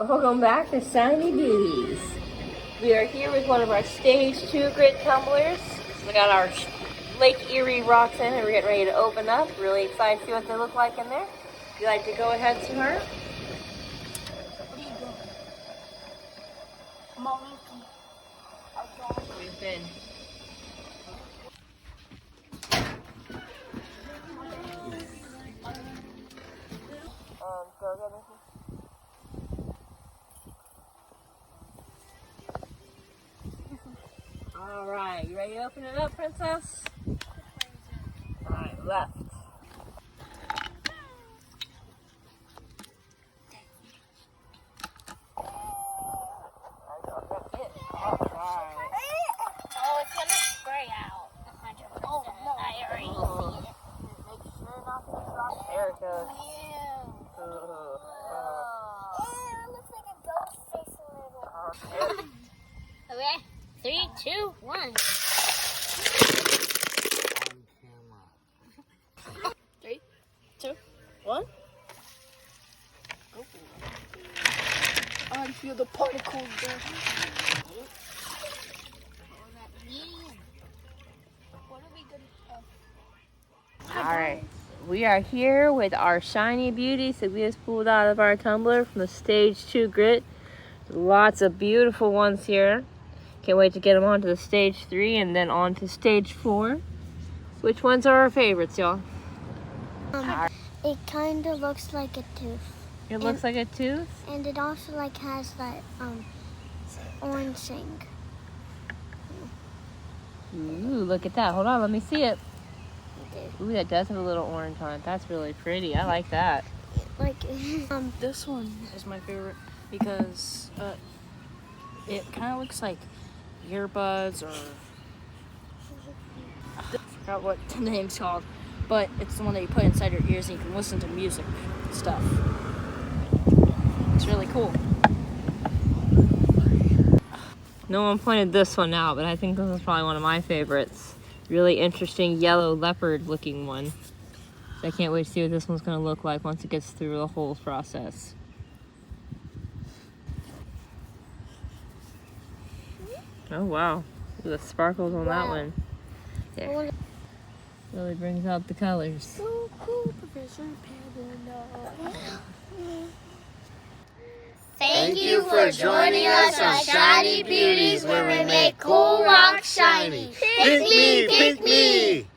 Welcome back to Shiny Beauties. We are here with one of our Stage 2 grit tumblers. We got our Lake Erie rocks in and we're getting ready to open up. Really excited to see what they look like in there. If you'd like to go ahead, Sahara. What are you doing? I'm all looking. We've been go ahead, Nikki. All right, you ready to open it up, Princess? All right, left. Oh, it's gonna spray out. 100%. Oh, no. I already see it. Make sure not to drop. There it goes. Ew. Ew, it looks like a ghost face a little. Okay, 3, 2, 1. On camera. 3, 2, 1. Oh. I feel the particles there. What are we gonna? All right, we are here with our Shiny Beauties that we just pulled out of our tumbler from the Stage 2 grit. Lots of beautiful ones here. Can't wait to get them onto the Stage 3 and then on to Stage 4. Which ones are our favorites, y'all? It kind of looks like a tooth. It looks like a tooth. And it also like has that orange thing. Ooh, look at that. Hold on, let me see it. Ooh, that does have a little orange on it. That's really pretty. I like that. Like This one is my favorite because it kind of looks like earbuds or I forgot what the name's called, but it's the one that you put inside your ears and you can listen to music stuff. It's really cool. No one pointed this one out, but I think this is probably one of my favorites. Really interesting yellow leopard looking one. So I can't wait to see what this one's going to look like once it gets through the whole process. Oh wow, the sparkles on that one. There. Really brings out the colors. so cool, Professor Panda. Thank you for joining us on Shiny Beauties, where we make cool rocks shiny. Pick me, pick me!